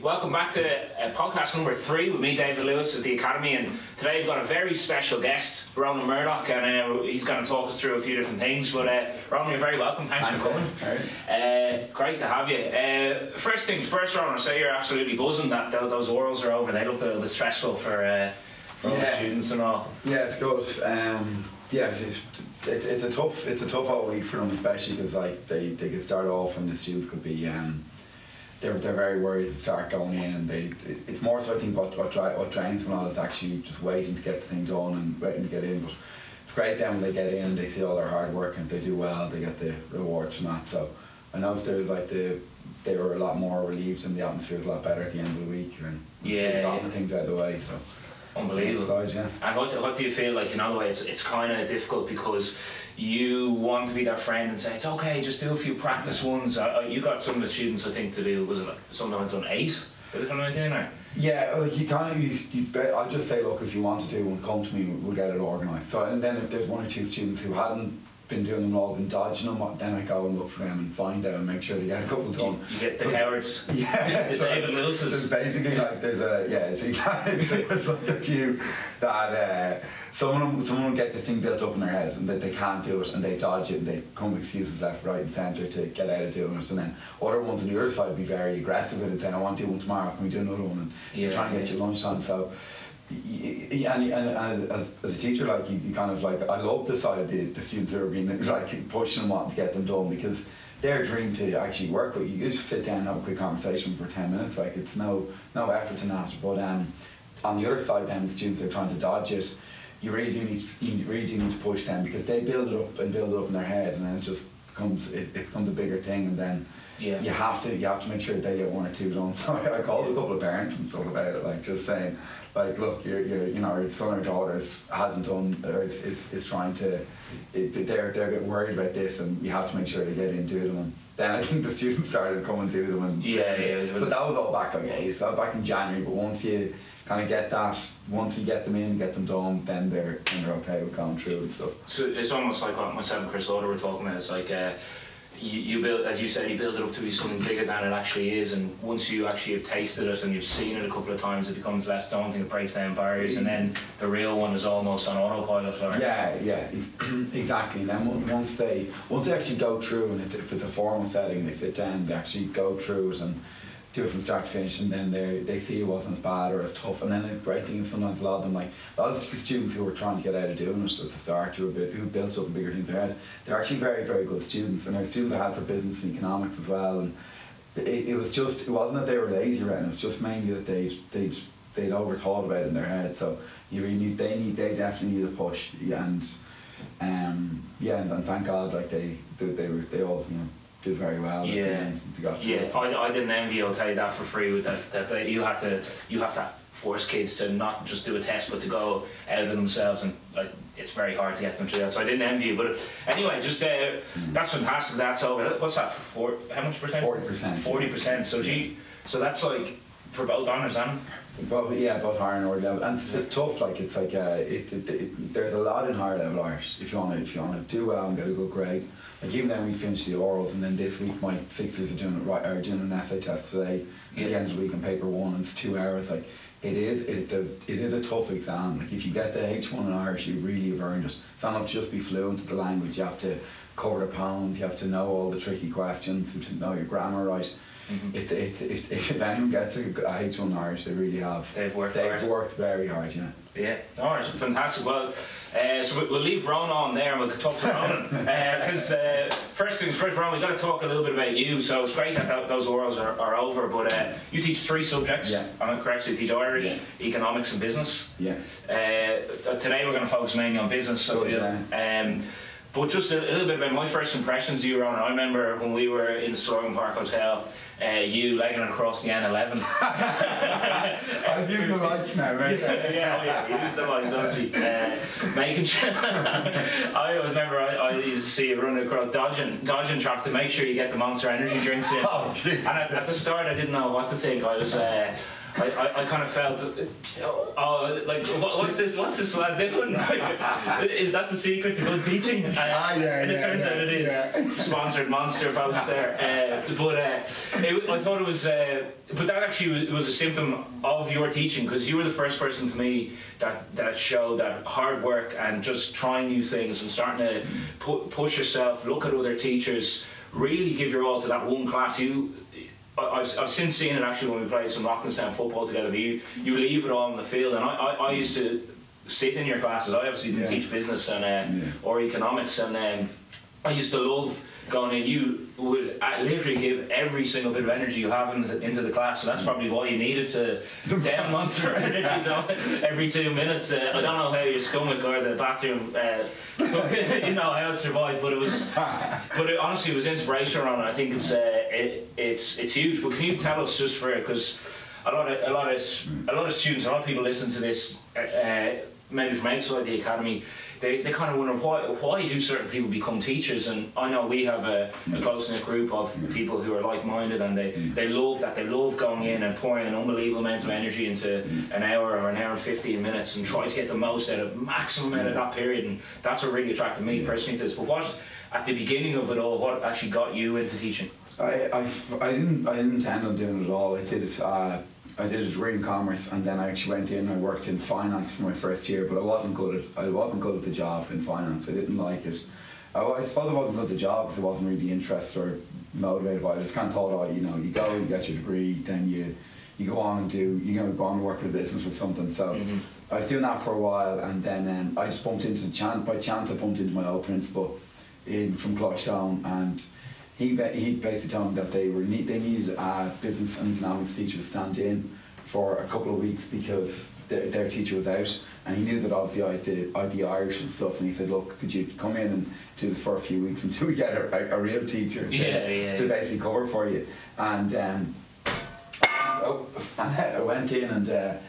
welcome back to podcast number 3 with me, David Lewis at the Academy, and today we've got a very special guest, Ronan Murdock, and he's going to talk us through a few different things. But Ronan, you're very welcome. Thanks for coming. Great to have you. First things first, Ronan, I say you're absolutely buzzing that those orals are over. They looked a little bit stressful for all the students and all. Yeah, it's good. It's a tough whole week for them, especially because like they get started off and the students could be they're very worried to start going in, and it's more so I think what trains them on is actually just waiting to get the thing done and waiting to get in. But it's great then when they get in, they see all their hard work and if they do well, they get the rewards from that. So I noticed there was like they were a lot more relieved and the atmosphere was a lot better at the end of the week and gotten the things out of the way. So. Unbelievable. Yeah. And what do you feel like, the way it's kind of difficult because you want to be their friend and say it's okay, just do a few practice ones. You got some of the students I think to do, was it like sometimes done 8? Is it kind of doing or? Yeah, like I'll just say, look, if you want to do one, come to me, we'll get it organised. So, and then if there's 1 or 2 students who hadn't been doing them all, been dodging them, then I go and look for them and find them and make sure they get a couple done. You get the cowards. Yeah. The David Lewis's. Basically like it's exactly, there's like a few that some of them get this thing built up in their head and that they can't do it and they dodge it and they come with excuses left, right and centre to get out of doing it, and then other ones on the other side be very aggressive with it, saying I want to do one tomorrow, can we do another one, and trying to get you lunchtime. So and as a teacher, like you kind of like, I love the side of the students who are being like pushing and wanting to get them done, because they're a dream to actually work with. You just sit down and have a quick conversation for 10 minutes, like it's no effort in that. But on the other side then, the students are trying to dodge it. You really do need to push them, because they build it up in their head, and then it becomes a bigger thing, and then you have to make sure that they get 1 or 2 done. So I called a couple of parents and stuff about it, like just saying, like, look, your son or daughter hasn't done, or is trying to, they're a bit worried about this, and you have to make sure they get into them. And then I think the students started coming to them, and but that was all back back in January. But once you kind of get that, once you get them in, get them done, then they're okay with going through and stuff. So it's almost like what myself and Chris Lauder were talking about. It's like you build, as you said, you build it up to be something bigger than it actually is, and once you actually have tasted it and you've seen it a couple of times, it becomes less daunting, it breaks down barriers, and then the real one is almost on autopilot. Exactly. And then once they actually go through, and if it's a formal setting, they sit down, they actually go through it and do it from start to finish, and then they see it wasn't as bad or as tough. And then the great thing is sometimes a lot of students who were trying to get out of doing it at the start, who built up bigger things in their head, they're actually very, very good students, and they're students I had for business and economics as well. And it wasn't that they were lazy around, it was just mainly that they'd overthought about it in their head. So they definitely need a push, and thank God, like they all did very well. I didn't envy you, I'll tell you that for free. With that you have to force kids to not just do a test, but to go out of themselves, and like it's very hard to get them through that. So I didn't envy you, but anyway, just that's fantastic. That's over. What's that? How much percent? 40%. 40%. So that's like for both honours and. Both higher and lower level, and it's tough. Like it's like there's a lot in higher level Irish. If you want to do well and get a good grade, like even then we finish the orals, and then this week my 6ers are doing an essay test today at the end of the week on paper 1, and it's 2 hours. Like it is a tough exam. Like if you get the H1 in Irish, you really have earned it. It's not enough to just be fluent with the language. You have to cover the poems. You have to know all the tricky questions. You have to know your grammar right. If anyone gets a H1 Irish, they really have. They've worked very hard, Yeah, Irish, fantastic. Well, so we'll leave Ronan on there and we'll talk to Ronan. Because first things first, Ronan, we've got to talk a little bit about you. So it's great that those orals are over, but you teach 3 subjects. Yeah. I'm correct, so you teach Irish, economics and business. Yeah. Today we're going to focus mainly on business, I feel. But just a little bit about my first impressions of you, Ronan. I remember when we were in the Storming Park Hotel, you legging across the N11. I was using the lights now, mate. You used the lights, obviously. Making sure. I always remember I used to see you running across, dodging traffic to make sure you get the Monster Energy drinks in. Oh, geez. And at the start, I didn't know what to think. I kind of felt, oh, like what's this lad doing? Like, is that the secret to good teaching? And it turns out it is. Sponsored monster post there. I thought it was, but that actually was a symptom of your teaching, because you were the first person to me that showed that hard work and just trying new things and starting to push yourself, look at other teachers, really give your all to that one class. I've since seen it actually when we played some Rocklandstown football together, but you leave it all on the field, and I used to sit in your classes. I obviously didn't teach business and or economics, and I used to love going in. You would literally give every single bit of energy you have into the class, so that's probably why you needed to down monster energy zone every 2 minutes. I don't know how your stomach or the bathroom how it survived, but it honestly was inspirational, and I think it's huge. But can you tell us, just for, because a lot of students, a lot of people listen to this maybe from outside the academy, they kind of wonder why do certain people become teachers. And I know we have a close-knit group of people who are like-minded, and they love going in and pouring an unbelievable amount of energy into an hour or an hour and 15 minutes and try to get the most maximum out of that period. And that's what really attracted me personally to this. But what, at the beginning of it all, what actually got you into teaching? I didn't intend on doing it at all. I did a degree in commerce, and then I actually went in and I worked in finance for my first year, but I wasn't good at the job in finance. I didn't like it. I suppose I wasn't good at the job because I wasn't really interested or motivated by it. I just kind of thought, you go, you get your degree, then you go on and go on and work in a business or something. So I was doing that for a while, and then I just bumped into by chance I bumped into my old principal from Closhtown, and he basically told me that they needed a business and economics teacher to stand in for a couple of weeks because their teacher was out, and he knew that obviously I'd the Irish and stuff, and he said, look, could you come in and do this for a few weeks until we get a real teacher to basically cover for you. And I went in, and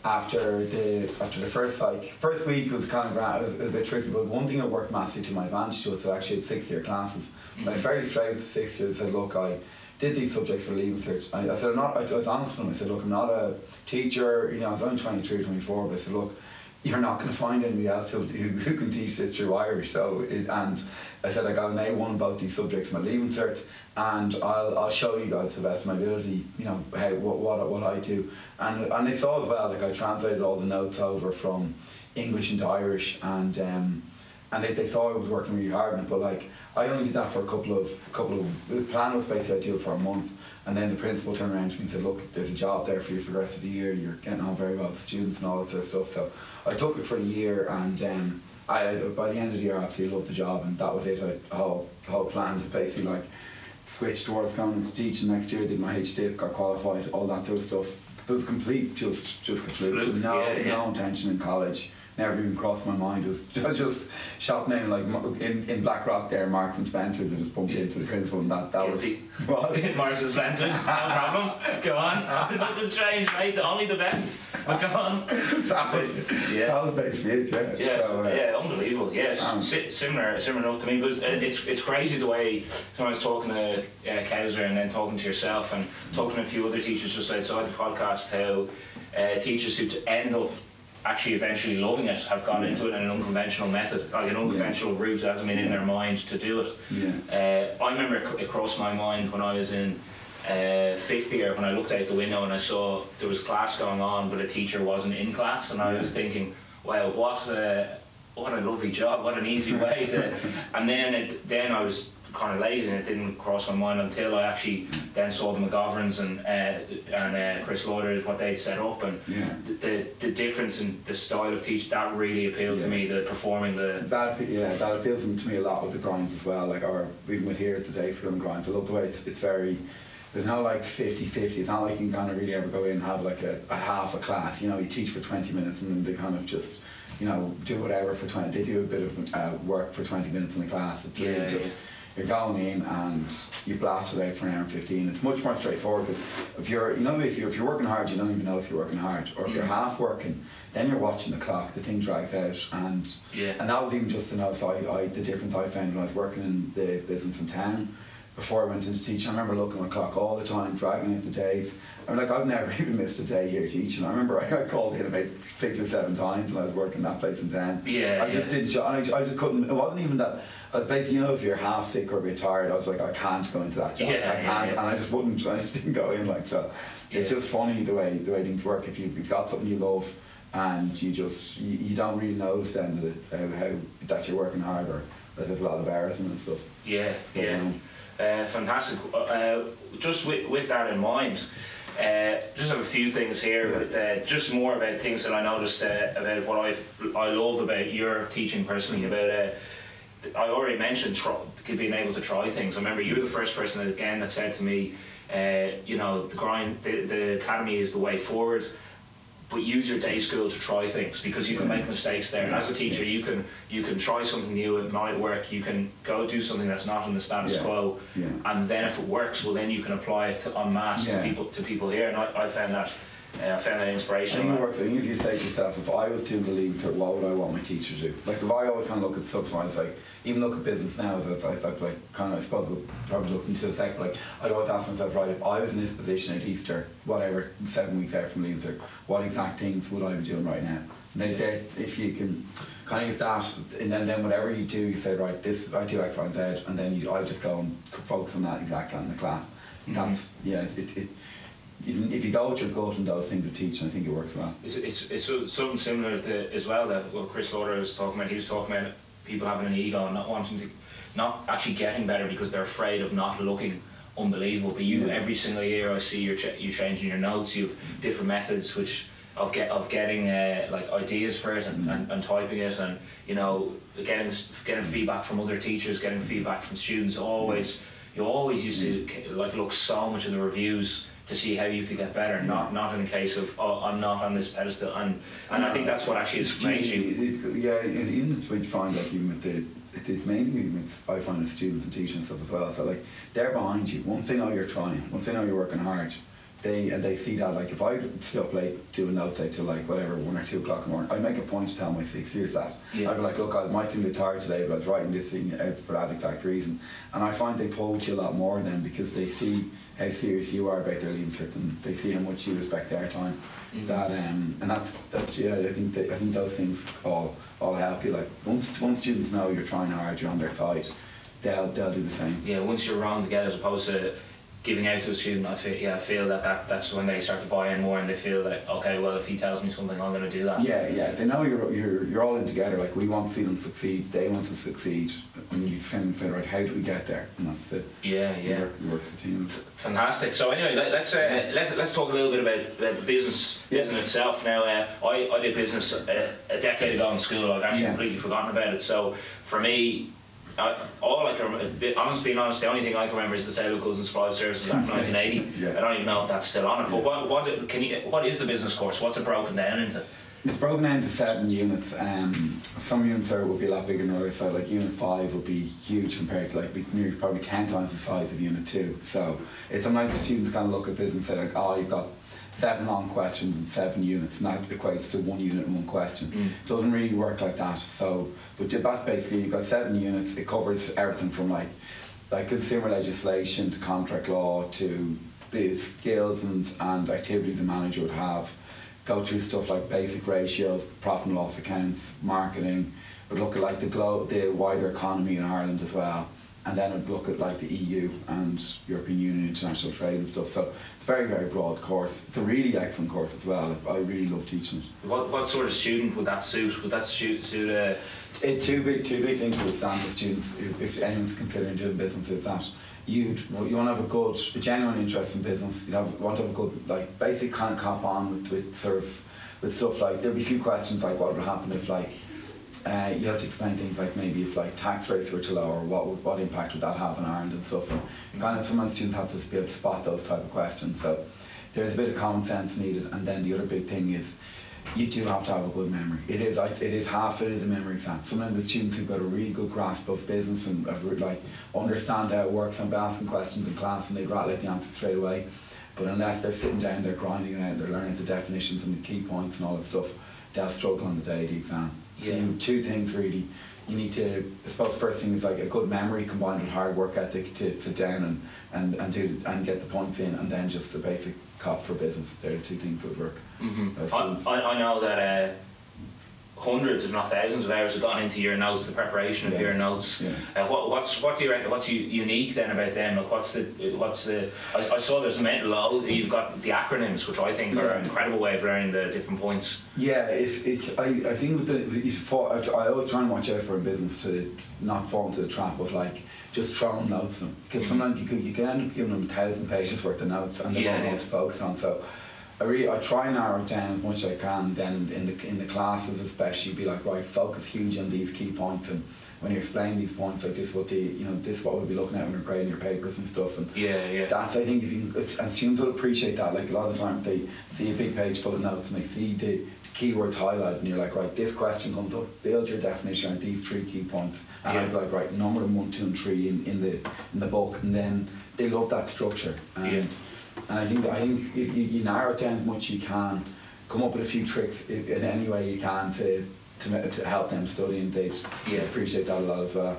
after the first week was kind of it was a bit tricky, but one thing that worked massively to my advantage was I actually had 6-year classes. I was very straight with the 6th year. I said, look, I did these subjects for Leaving Cert. I said, I was honest with him. I said, look, I'm not a teacher, I was only 23, 24, but I said, look, you're not going to find anybody else who can teach this through Irish. And I said, I got an A1 about these subjects in my Leaving Cert, and I'll show you guys to the best of my ability, what I do. And they saw as well, like I translated all the notes over from English into Irish, and they saw I was working really hard on it, but like I only did that for a couple of the plan was basically I'd do it for a month, and then the principal turned around to me and said, look, there's a job there for you for the rest of the year, you're getting on very well with students and all that sort of stuff. So I took it for the year, and by the end of the year I absolutely loved the job, and that was it. The whole plan to basically like switch towards going into teaching next year, did my HDIP, got qualified, all that sort of stuff. It was complete, just complete. No intention in college. Never even crossed my mind. It was just shop name like in Blackrock there, Marks and Spencer's. I just bumped into the principal, and that was what? Marks and Spencer's, no problem. Go on. Nothing strange, mate. Only the best. But go on. That was basically it. Yeah, unbelievable. Yes, similar enough to me. But it's crazy the way when I was talking to Kaiser and then talking to yourself and talking to a few other teachers just outside the podcast, how teachers who end up actually eventually loving it have gone into it in an unconventional method, like an unconventional route that hasn't been in their mind to do it. I remember it crossed my mind when I was in 5th year, when I looked out the window and I saw there was class going on but a teacher wasn't in class, and I was thinking, wow, what a lovely job, what an easy way to. And then I was kind of lazy and it didn't cross my mind until I actually then saw the McGoverns and Chris Lauder, what they'd set up, and the difference in the style of teaching, that really appealed to me, the performing that appeals to me a lot with the grinds as well, like or even with here at the day school and grinds. I love the way it's very, there's no like 50-50. It's not like you can kind of really ever go in and have like a half a class, you teach for 20 minutes and then they kind of just do whatever for 20, they do a bit of work for 20 minutes in the class. It's really just you're going in and you blast it out for an hour and 15. It's much more straightforward, because if you're working hard, you don't even know if you're working hard, or if you're half working, then you're watching the clock, the thing drags out, and that was even just the difference I found when I was working in the business in town. before I went into teaching. I remember looking at my clock all the time, dragging out the days. I'm like, I've never even missed a day here teaching. I remember I called in about 6 or 7 times when I was working that place in town. Yeah, I just didn't. I just couldn't. It wasn't even that. I was basically, you know, if you're half sick or a bit tired, I was like, I can't go into that job. I can't, and I just wouldn't. I just didn't go in like so. It's just funny the way things work. If you've got something you love, and you don't really notice then that you're working hard or that there's a lot of errors and stuff. Yeah, fantastic. Just with that in mind, just have a few things here. With, just more about things that I noticed about what I love about your teaching personally. About I already mentioned being able to try things. I remember you were the first person that said to me, you know, the academy is the way forward. But use your day school to try things, because you can make mistakes there. And as a teacher, you can try something new. It might work. You can go do something that's not in the status quo, and then if it works, well, then you can apply it en masse to people here. And I found that inspirational. I think it works. I think if you say to yourself, if I was doing the Leaving Cert, what would I want my teacher to do? Like, if I always kind of look at stuff, I was like, even look at business now, as I like kind of, I suppose we'll probably look into a second. Like, I'd always ask myself, right, if I was in this position at Easter, whatever, 7 weeks out from Leaving Cert, what exact things would I be doing right now? And then if you can kind of use that, and then whatever you do, you say, right, this I do X, Y, and Z, and then I just go and focus on that exactly in the class. That's if you go with your gut and those things of teaching, I think it works well. It's something similar to, as well, that what Chris Lauder was talking about. He was talking about people having an ego and not wanting to, not actually getting better because they're afraid of not looking unbelievable. But you, every single year, I see you changing your notes. You've different methods of getting like ideas for it and typing it, and you know, getting feedback from other teachers, getting feedback from students. You always used to like look so much in the reviews to see how you could get better, not in a case of, oh, I'm not on this pedestal, and I think that's what actually has made you. Yeah, even what you find, like, even with it's mainly with, I find, the students and teaching and stuff as well. So like, they're behind you. Once they know you're trying, once they know you're working hard, they see that. Like, if I stay up late doing note take till like whatever 1 or 2 o'clock in the morning, I make a point to tell my 6 years that. I'd be like, look, I might seem a bit tired today, but I was writing this thing out for that exact reason. And I find they pull with you a lot more then, because they see how serious you are about their Leaving Cert, and they see how much you respect their time. That and that's I think those things all help you. Like, once students know you're trying hard, you're on their side, they'll do the same. Yeah, once you're around together, as opposed to giving out to a student, I feel that's when they start to buy in more, and they feel that, okay, well, if he tells me something, I'm going to do that. Yeah, they know you're all in together. Like, we want to see them succeed, they want to succeed, and you kind of say, right, how do we get there? And that's the you work as a team. Fantastic. So anyway, let's talk a little bit about the business itself. Now, I did business a decade ago in school. I've actually completely forgotten about it. So for me, all I can remember, being honest, the only thing I can remember is the Sale of Goods and Supply Services Act 1980. I don't even know if that's still on it. But what is the business course? What's it broken down into? It's broken down into 7 units. Some units would be a lot bigger than others. So like Unit 5 would be huge compared to like probably 10 times the size of Unit 2. So it's sometimes students kind of look at this and say, like, oh, you've got 7 long questions and 7 units, and that equates to 1 unit and 1 question. It doesn't really work like that. So, but that's basically, you've got 7 units. It covers everything from like consumer legislation to contract law to the skills and activities a manager would have. Go through stuff like basic ratios, profit and loss accounts, marketing. Would look at like the wider economy in Ireland as well. And then I'd look at like the EU and European Union, international trade and stuff. So it's a very, very broad course. It's a really excellent course as well. I really love teaching it. What sort of student would that suit? Would that suit two big things to stand for students, if anyone's considering doing business, is that you want to have a genuine interest in business. You want to have a good, like, basic kind of cop on with stuff like, there'll be a few questions like, what would happen if, like, you have to explain things like, maybe if like tax rates were too low, or what impact would that have in Ireland and stuff. And kind of sometimes students have to be able to spot those type of questions. So there's a bit of common sense needed. And then the other big thing is, you do have to have a good memory. It is a memory exam. Sometimes the students who've got a really good grasp of business and like understand how it works and be asking questions in class, and they'd rattle out the answer straight away. But unless they're sitting down, they're grinding it out, they're learning the definitions and the key points and all that stuff, they'll struggle on the day of the exam. So you have 2 things really. you need to, I suppose the first thing is like a good memory combined with hard work ethic to sit down and do and get the points in, and then just the basic cop for business. They're the two things that would work. I know that hundreds, if not thousands, of hours have gone into your notes, the preparation of your notes. What do you reckon? What's unique then about them? Like what's the? I saw there's you've got the acronyms, which I think are an incredible way of learning the different points. Yeah, I think with I always try and watch out for in business to not fall into the trap of like just throwing notes them, because sometimes you can end up giving them 1,000 pages worth of notes and they don't know what to focus on. So I try and narrow it down as much as I can. Then in the classes especially, be like, right, focus hugely on these key points, and when you explain these points, like this is what we'll be looking at when you're grading your papers and stuff. And that's, I think, if you can, and students will appreciate that. Like a lot of the time they see a big page full of notes and they see the keywords highlighted, and you're like, right, this question comes up, build your definition on these 3 key points, and I'd be like, right, number them 1, 2 and 3 in the book, and then they love that structure. And I think if you narrow it down as much as you can, come up with a few tricks in any way you can to help them study, and they appreciate that a lot as well.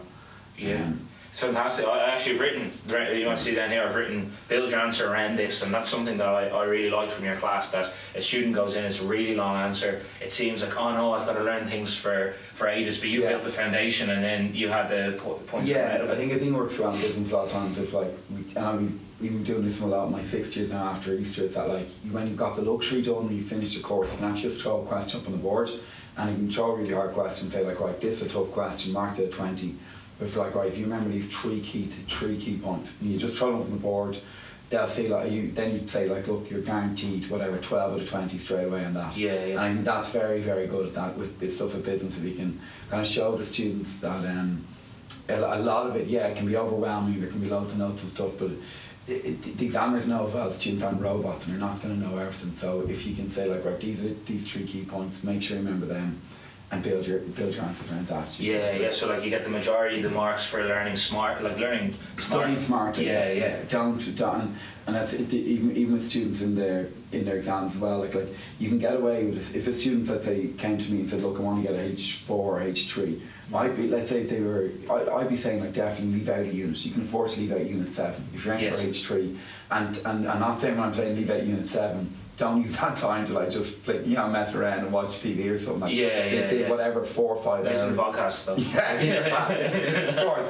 It's fantastic. I actually have written, you want to see down here, I've written, build your answer around this, and that's something that I really liked from your class, that a student goes in, it's a really long answer, it seems like, oh no, I've got to learn things for ages, but you built the foundation and then you had the points. I think it works well in business a lot of times. If like, we've been doing this for a lot of my 6th years now after Easter, it's that like, when you've got the luxury done, when you finish the course, you can actually just throw a question up on the board, and you can throw a really hard question, say like, right, this is a tough question, mark it at 20. But if like, right, if you remember these 3 key points, and you just throw them up on the board, they'll say like, then you'd say like, look, you're guaranteed whatever 12 out of 20 straight away on that. And I think that's very, very good at that with stuff with business. If you can kind of show the students that a lot of it, it can be overwhelming. There can be loads of notes and stuff, but the examiners know as well, students aren't robots and they're not going to know everything. So if you can say like, right, these are these 3 key points, make sure you remember them, and build your answers around that. So like you get the majority of the marks for learning smart, like learning studying smarter. Don't, and that's it, even with students in their exams as well. Like you can get away with this. If a student, let's say, came to me and said, look, I want to get a H4 or H3, let's say if they were, I'd be saying like, definitely leave out a unit. You can afford to leave out unit 7 if you're aiming for H3, and I'm not saying when I'm saying leave out unit 7, don't use that time to like just mess around and watch TV or something. Like whatever 4 or 5 hours. Listen to podcasts stuff. Of course,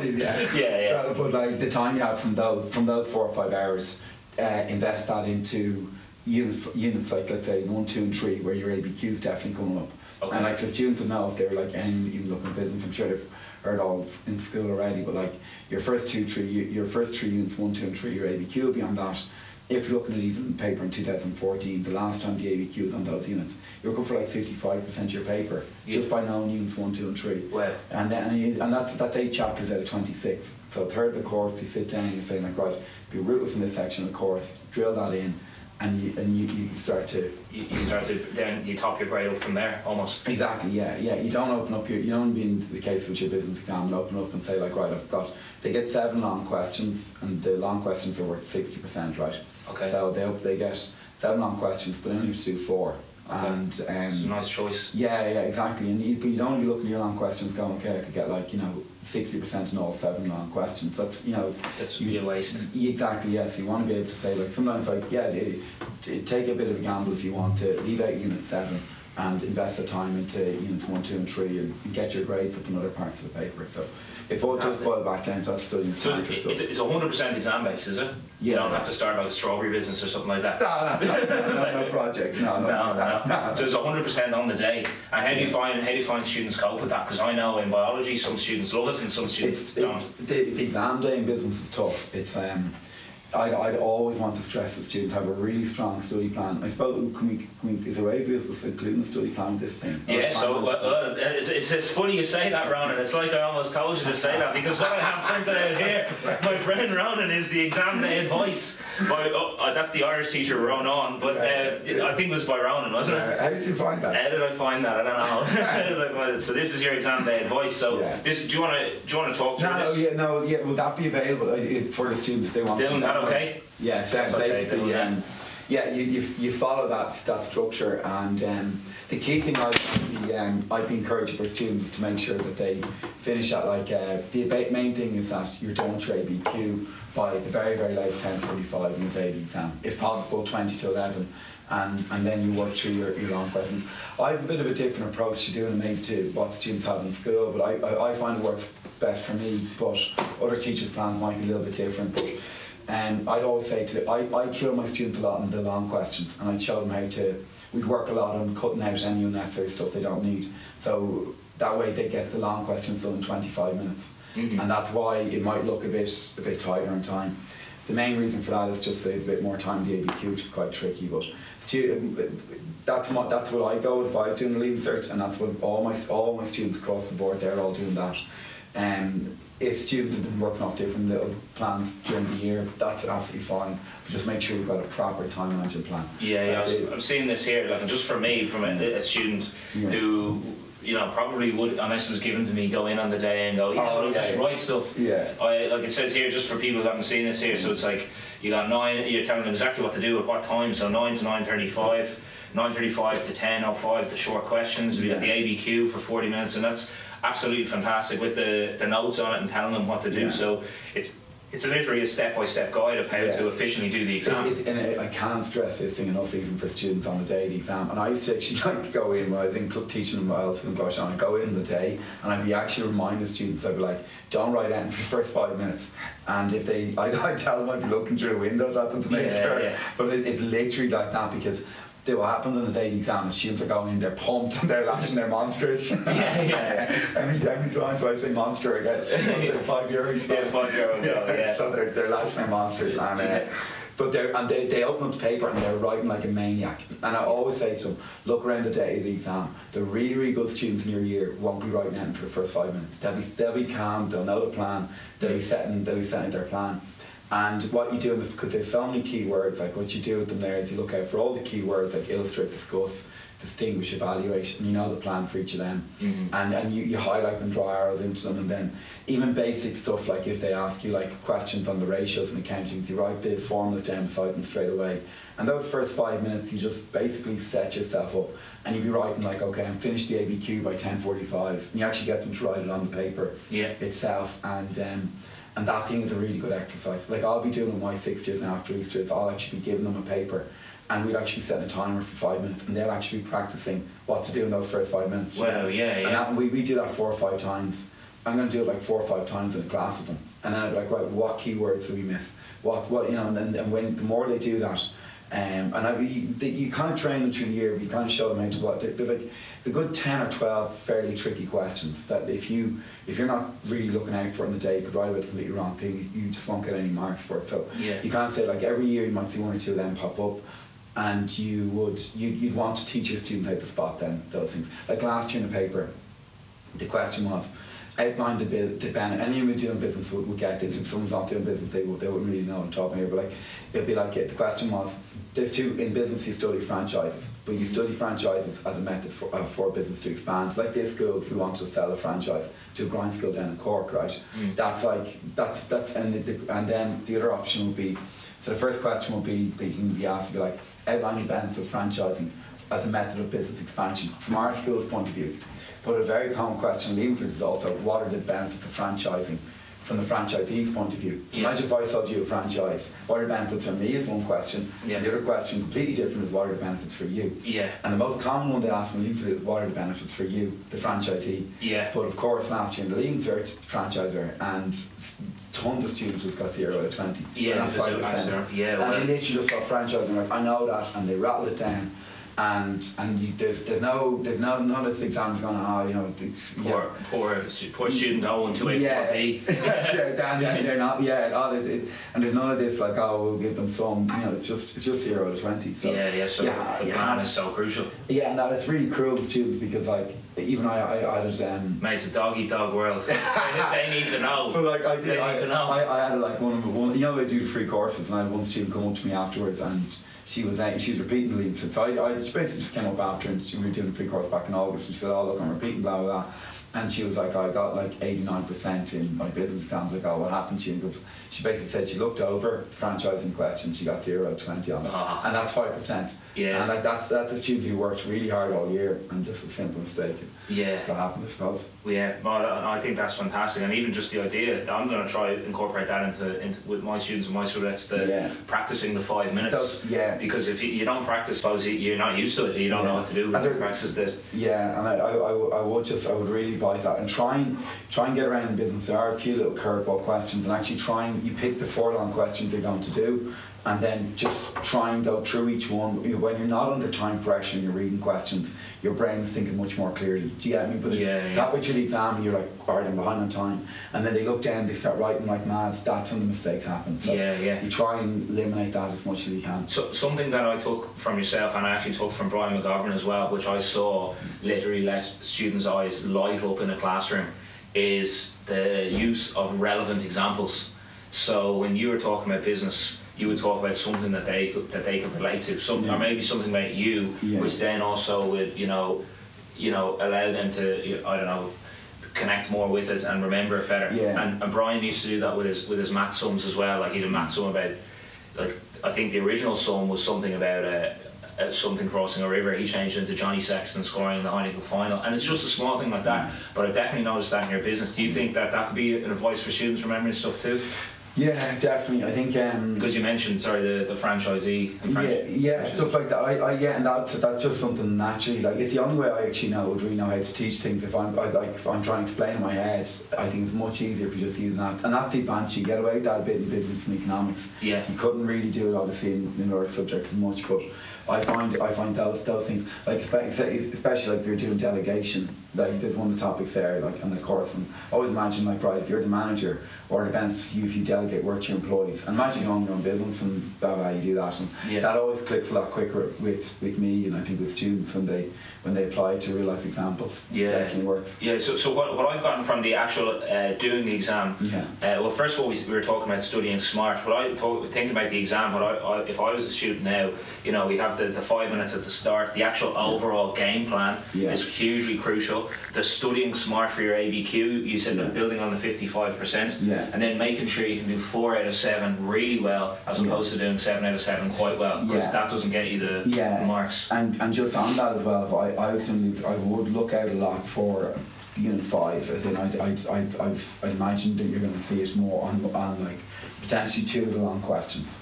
but like the time you have from those 4 or 5 hours, invest that into units like, let's say 1, 2 and 3, where your ABQ is definitely coming up. And like the students will know if they're like even looking at business. I'm sure they've heard all in school already, but like your first 3 units, 1, 2 and 3, your ABQ will be on that. If you're looking at even paper in 2014, the last time the ABQ was on those units, you're looking for like 55% of your paper just by knowing units 1, 2 and 3. Wow. And that's 8 chapters out of 26. So a third of the course, you sit down and you're saying like, right, be ruthless in this section of the course, drill that in, and you start to then you top your grade up from there almost. Exactly. You don't open up you don't be in the case with your business exam and open up and say like, right, they get 7 long questions, and the long questions are worth 60%, right? Okay. So they get 7 long questions, but only have to do 4. Okay. And it's a nice choice. Yeah, exactly. And but you don't want to be looking at your long questions going, okay, I could get like 60% in all 7 long questions. That's that's be a waste. Exactly. Yes. You want to be able to say like, sometimes like, take a bit of a gamble if you want to leave out unit 7 and invest the time into units 1, 2 and 3 and get your grades up in other parts of the paper. So if all just boil back down to that studying smarter stuff. It's 100% exam based, is it? You don't have to start like a strawberry business or something like that. No project. No. So it's 100% on the day. And how do you find students cope with that? Because I know in biology some students love it and some students don't. The exam day in business is tough. It's I'd always want to stress the students have a really strong study plan. I suppose is there a way of us including a study plan with this thing? It's funny you say that, Ronan. It's like I almost told you to say that, because what I have printed out here, my friend Ronan, is the exam day advice by that's the Irish teacher Ronan, but I think it was by Ronan, wasn't it? How did you find that? How did I find that? I don't know. How did I find it? So this is your exam day advice. So this, do you want to talk through this? Will that be available for the students if they want to? Okay. Yeah, so basically, Yeah, you follow that structure, and the key thing I'd be encouraging for students is to make sure that they finish at like the main thing is that you're done with your ABQ by the very latest 10:45 in the daily exam, if possible 20 to 11, and then you work through your long questions. I have a bit of a different approach to doing it maybe to what students have in school, but I find it works best for me, but other teachers' plans might be a little bit different. But I'd always say I drill my students a lot on the long questions, and I'd show them how to, we'd work a lot on cutting out any unnecessary stuff they don't need. So that way they get the long questions done in 25 minutes. And that's why it might look a bit tighter on time. The main reason for that is just save a bit more time in the ABQ, which is quite tricky, but that's what I go advise doing the Leaving Cert, and that's what all my students across the board, they're all doing that. If students have been working off different little plans during the year, that's absolutely fine. But just make sure you've got a proper time management plan. Yeah, I'm seeing this here, like just for me, from a student who, you know, probably would, unless it was given to me, go in on the day and go, just write stuff. Yeah. Like it says here, just for people who haven't seen this here, so it's like you got 9, you're telling them exactly what to do at what time, so 9 to 9:35, 9:35 to 10:05, the short questions. We got the ABQ for 40 minutes, and that's absolutely fantastic with the notes on it and telling them what to do. So it's literally a step-by-step guide of how to efficiently do the exam. And I can't stress this thing enough, even for students on the day of the exam. And I used to actually like go in when I was in teaching them, I was in Gloucester, and I'd go in the day and I'd be actually reminding students, I'd be like, don't write anything for the first 5 minutes. And if I'd tell them I'd be looking through windows at them to make sure. Yeah. But it's literally like that, because what happens on the daily exam is students are going in, they're pumped and they're lashing their monsters. Every time I say monster, I get €5. Yeah, €5. Yeah. So they're lashing their monsters, and but they open up the paper and they're writing like a maniac. And I always say to them, look around the day of the exam. The really good students in your year won't be writing anything for the first 5 minutes. They'll be calm. They'll know the plan. They'll be setting their plan. And what you do, because there's so many key words, like what you do with them there is you look out for all the key words, like illustrate, discuss, distinguish, evaluate, and you know the plan for each of them. And you highlight them, draw arrows into them, and then even basic stuff like if they ask you like questions on the ratios and accountings, you write the formulas down beside them straight away. And those first 5 minutes, you just basically set yourself up, and you'll be writing like, okay, I'm finished the ABQ by 10:45, and you actually get them to write it on the paper itself, and that thing is a really good exercise. Like I'll be doing with my 6th years now after Easter, I'll actually be giving them a paper, and we'd actually be setting a timer for 5 minutes, and they'll actually be practicing what to do in those first 5 minutes. Wow, And we do that 4 or 5 times. I'm going to do it like 4 or 5 times in a class with them, and then I'd be like, right, what keywords do we miss? What you know, and when the more they do that, you kind of train them through the year. You kind of show them how to what. There's like it's a good 10 or 12 fairly tricky questions that if you're not really looking out for it in the day, you could write about the completely wrong thing. You just won't get any marks for it. So you can't say like every year you might see 1 or 2 of them pop up, and you'd want to teach your students how to spot those things. Like last year in the paper, the question was, outline the benefit. Anyone who's doing business would get this. If someone's not doing business, they wouldn't really know what I'm talking here. But like, it'd be like the question was, there's two in business. You study franchises, but you study franchises as a method for business to expand. Like this school, if we wanted to sell a franchise to a grind school down in Cork, right? That's and then the other option would be. So the first question would be you can be asked to be like, outline the benefits of franchising as a method of business expansion from our school's point of view. But a very common question in Leaving Cert is also, what are the benefits of franchising from the franchisee's point of view? So imagine if I sold you a franchise, what are the benefits for me is one question, and the other question, completely different, is what are the benefits for you? And the most common one they ask in Leaving Cert is, what are the benefits for you, the franchisee? But of course, last year in the Leaving Cert, franchisor, and tons of students just got 0 out of 20. And that's 5%. And they literally just saw franchising, like, I know that, and they rattled it down. And there's none of this exams going on. You know, poor student 0-284p. They're not. And there's none of this like, oh, we'll give them some. You know, it's just 0 out of 20. So So the plan is so crucial. And that it's really cruel to students because like even I had mate, it's a dog eat dog world. they need to know. But like I need to know. I had like one. You know, I do free courses, and I had one student come up to me afterwards and. She was repeating the Leaving Cert. So I basically just came up after, and we were doing a free course back in August, and she said, oh look, I'm repeating blah blah blah. And she was like, I got like 89% in my business exams. I go, what happened to you? Because she basically said she looked over the franchising question, she got 0 out of 20 on it. And that's 5%. Yeah. And like that's a student who worked really hard all year and just a simple mistake. Yeah. So it happened, I suppose. Yeah, well, I think that's fantastic, and even just the idea, I'm going to try and incorporate that into with my students and my students, practicing the 5 minutes. Because if you don't practice, suppose you're not used to it, you don't know what to do. But practice it. Yeah, and I would really advise that, and try and get around in business. There are a few little curveball questions, and actually you pick the 4 long questions you're going to do. And then just try and go through each one. When you're not under time pressure and you're reading questions, your brain is thinking much more clearly. Do you get me? But it's halfway through the exam and you're like, alright, I'm behind on time. And then they look down, they start writing like mad. That's when the mistakes happen. So you try and eliminate that as much as you can. So something that I took from yourself, and I actually took from Brian McGovern as well, which I saw literally let students' eyes light up in a classroom, is the use of relevant examples. So when you were talking about business, you would talk about something that they could relate to, or maybe something about you, which then also would allow them to connect more with it and remember it better. And Brian used to do that with his math sums as well. Like he did a math sum about, like I think the original sum was something about something crossing a river. He changed it into Johnny Sexton scoring in the Heineken final, and it's just a small thing like that. But I definitely noticed that in your business. Do you think that could be an advice for students remembering stuff too? Yeah, definitely. I think because you mentioned the franchisee. Stuff like that. And that's just something naturally. Like it's the only way I actually would really know how to teach things. If I'm trying to explain in my head, I think it's much easier if you just use that. And that's the advantage. You get away with that a bit in business and economics. Yeah. You couldn't really do it obviously in other subjects as much, but I find those things, like especially like if you're doing delegation, like there's one of the topics there, like in the course, and always imagine like, right, if you're the manager, or the benefits to you if you delegate work to your employees, and imagine you own your own business and blah blah, you do that, and that always clicks a lot quicker with me, and I think with students when they apply to real life examples. It definitely works. Yeah. So what I've gotten from the actual doing the exam, well, first of all we were talking about studying smart. Thinking about the exam, if I was a student now, we have the 5 minutes at the start. The actual overall game plan is hugely crucial. The studying smart for your ABQ, you said that building on the 55%, and then making sure you can do 4 out of 7 really well, as opposed to doing 7 out of 7 quite well, because that doesn't get you the marks. And just on that as well, if I was doing, I would look out a lot for Unit 5, as in I'd imagine that you're going to see it more on like potentially 2 of the long questions.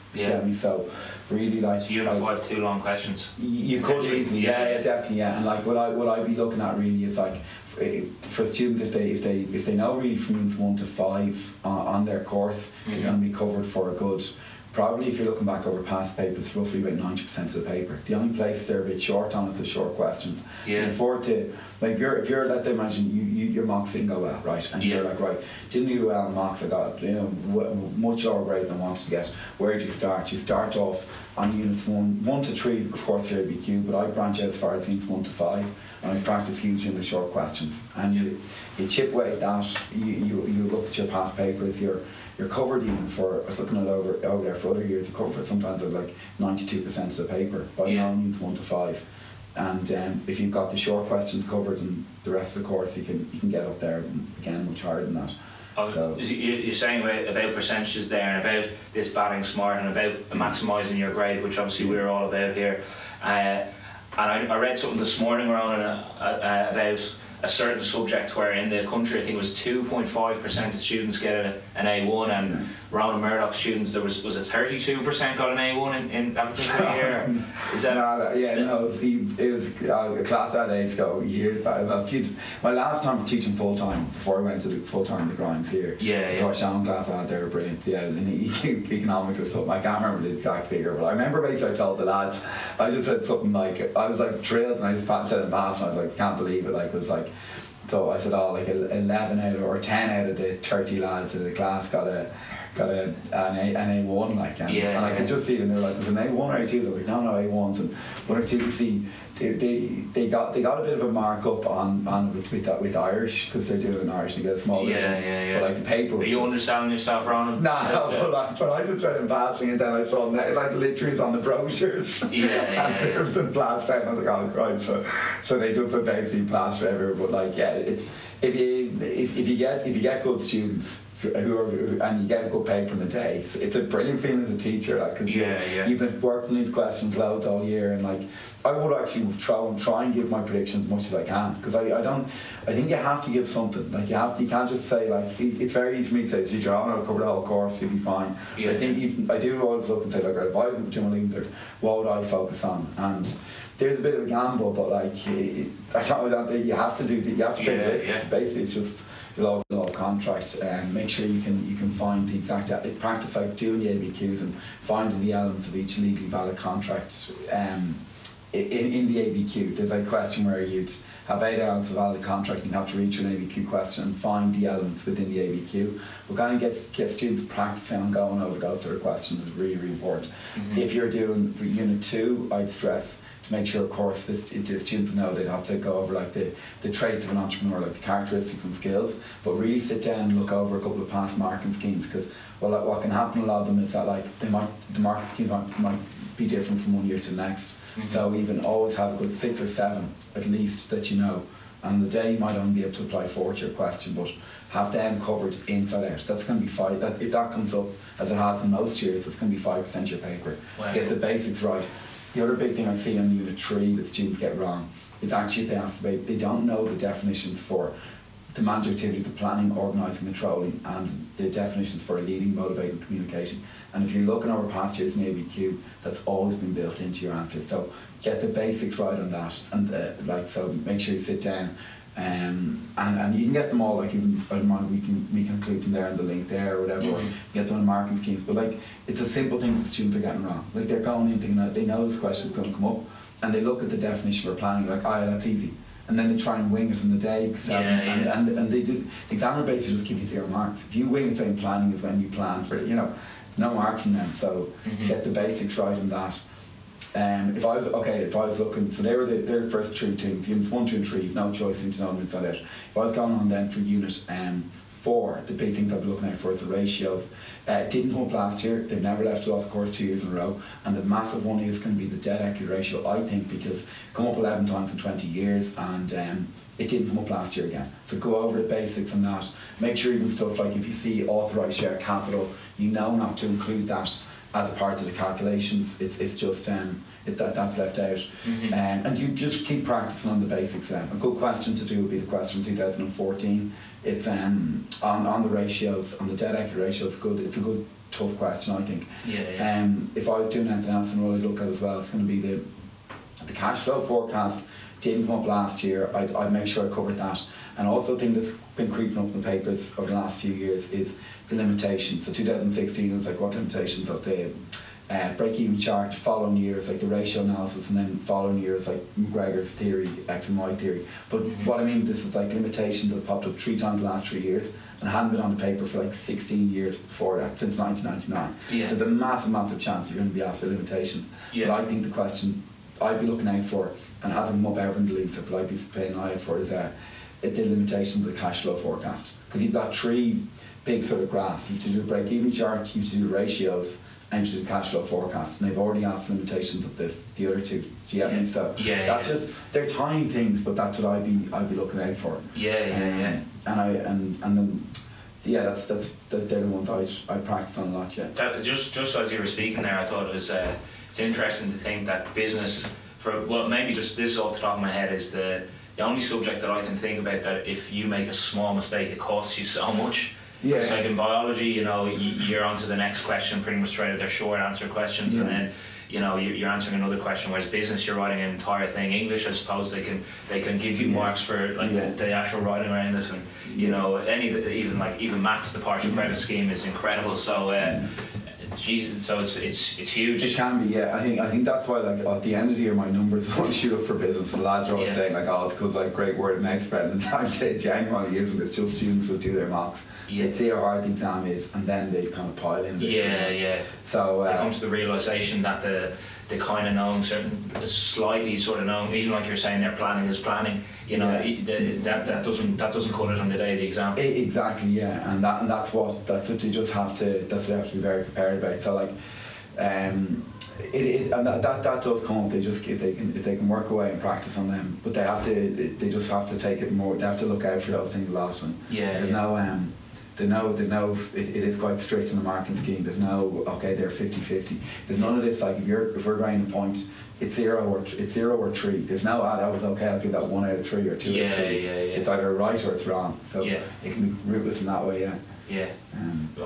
So really like Unit 5 2 long questions. You could easily, definitely, and like what I'd be looking at really is like for students if they know really from Units 1 to 5 on their course, they're going to be covered for a good. Probably if you're looking back over past papers, roughly about 90% of the paper. The only place they're a bit short on is the short questions. You can afford to, like if you're let's imagine your mocks didn't go well, right? And you're like, right, didn't do well in mocks, I got much lower grade than I wanted to get. Where do you start? You start off on Units 1 to 3, of course your ABQ, but I branch out as far as Units 1 to 5, and I practice hugely in the short questions. And you chip away at that, you look at your past papers, you're covered even for, I was looking at over there for other years, you're covered for sometimes of like 92% of the paper by Units 1 to 5. And if you've got the short questions covered and the rest of the course, you can get up there again much higher than that. So you're saying about percentages there, and about this batting smart, and about maximising your grade, which obviously we're all about here. And I read something this morning, Ronan, about a certain subject where in the country I think it was 2.5% of students get an A1, and Ronan Murdock students, there was it 32% got an A1 in that particular year? Is that it was a class that age ago, years back. My last time teaching full time before I went to the full time the grinds here. The Torshawn class I had, they were brilliant. It was in economics or something. I can't remember the exact figure, but I remember basically I told the lads, I just said something like, I was like thrilled, and I just said it in past, and I was like, can't believe it. Like it was like, so I said, like 11 out or 10 out of the 30 lads in the class got got an A1 like, and I could just see it, and they were like, "There's an A1 or A2?" I was like, "No, A1s," and one or two you see. They got a bit of a markup on with Irish, because they're doing Irish, they get a small bit. But like the paper. Are you underselling yourself, Ronan? Nah, but I just read in passing, and then I saw like literally it's on the brochures. And it was in plaster, and I was like, "Oh Christ!" So they just basically plaster everywhere. But like, yeah, it's if you get good students and you get a good paper in the day, it's a brilliant feeling as a teacher, like, because you've been working on these questions loads all year, and like I would actually try and give my predictions as much as I can, because I think you have to give something. Like you can't just say, like, it's very easy for me to say, teacher, I'll cover the whole course, you'll be fine. I think I do always look and say, like, if I were doing a Leaving Cert, what would I focus on? And there's a bit of a gamble, but like I don't think you have to do that. You have to take risks. Basically, it's just law of contract, and make sure you can find the exact practice, like doing the ABQs and finding the elements of each legally valid contract. In the ABQ, there's a question where you'd have 8 elements of valid contract, and you have to read through an ABQ question and find the elements within the ABQ. But kind of get students practicing on going over those sort of questions is really, really important. If you're doing Unit 2, I'd stress to make sure, of course, the students know they'd have to go over like the traits of an entrepreneur, like the characteristics and skills, but really sit down and look over a couple of past marking schemes, because what can happen a lot of them is that like the marking scheme might be different from one year to the next. So even always have a good 6 or 7 at least that you know. And the day you might only be able to apply 4 to your question, but have them covered inside out. That's going to be 5. If that comes up, as it has in most years, it's going to be 5% of your paper. Wow. To get the basics right. The other big thing I see on Unit 3 that students get wrong is actually if they ask about, they don't know the definitions for the management activities of planning, organising, controlling, and the definitions for leading, motivating, communicating. And if you're looking over past years in ABQ, that's always been built into your answers. So get the basics right on that, and so make sure you sit down, and you can get them all. Like even I don't mind, we can include them there in the link there or whatever. Or get them in marking schemes. But like it's the simple things that students are getting wrong. Like they're going in thinking that they know this question's going to come up, and they look at the definition for planning like, oh yeah, that's easy. And then they try and wing it in the day, and they do. The examiner basically just give you 0 marks. If you wing it saying planning is when you plan for it, no marks in them. So get the basics right in that. If I was looking, so they were their first 3 things. Units 1, 2, and 3, no choice into know them inside out. If I was going on then for Unit 4, the big things I'd be looking at for is the ratios. Didn't come up last year, they've never left it off the course 2 years in a row, and the massive one is going to be the debt equity ratio, I think, because come up 11 times in 20 years, and it didn't come up last year again. So go over the basics on that. Make sure even stuff like if you see authorised share capital, you know not to include that as a part of the calculations. It's just that's left out. And you just keep practicing on the basics then. A good question to do would be the question from 2014. It's on the ratios, on the debt equity ratio. It's a good tough question, I think. If I was doing anything else, and what I'd look at as well, it's going to be the cash flow forecast. Didn't come up last year. I'd make sure I covered that. And also, a thing that's been creeping up in the papers over the last few years is the limitations. So 2016 was like what limitations of the break-even chart, following years like the ratio analysis, and then following years like McGregor's theory, X and Y theory. But what I mean, this is like limitations that popped up 3 times the last 3 years and hadn't been on the paper for like 16 years before that, since 1999. So there's a massive chance you're going to be asked for limitations. But I think the question I'd be looking out for, and hasn't come up ever in the Leaving Cert, but I'd be paying an eye out for, is the limitations of the cash flow forecast. Because you've got 3 big sort of graphs. You have to do a break-even chart, you have to do ratios, and you have to do cash flow forecast. And they've already asked the limitations of the other 2. Do you get me? So that's just, they're tiny things, but that's what I'd be looking out for. And then that's they're the ones I practice on a lot. Just as you were speaking there, I thought it was it's interesting to think that business, maybe just this off the top of my head, is the only subject that I can think about that if you make a small mistake it costs you so much. It's like in biology, you're on to the next question pretty much straight out. They're short answer questions, and then you're answering another question. Whereas business, you're writing an entire thing. English, I suppose they can give you marks for like the actual writing around it, and even maths, the partial credit scheme is incredible. So Jesus, so it's huge. It can be, yeah. I think that's why, like, at the end of the year, my numbers don't shoot up for business. And the lads are always saying, like, oh, it's because, like, great word of mouth spread. And actually, genuinely isn't. It's just students will do their mocks. Yeah. They'd see how hard the exam is, and then they kind of pile in. Yeah. So they come to the realisation that the kind of knowing certain, slightly sort of knowing, even like you're saying, their planning is planning. You know, that doesn't cut it on the day of the exam. Exactly, yeah, and that's what they just have to. That's what they have to be very prepared about. So, like, and that does come up. They just, if they can work away and practice on them, but they just have to take it more. They have to look out for those things a lot. And they know it is quite strict in the marking scheme. There's no, okay, they're 50-50. There's none of this, like, if we're grading a point, it's 0 or 3. There's no, that was okay, I'll give that 1 out of 3 or 2 out of 3. It's either right or it's wrong. So it can be rootless in that way, yeah. Yeah,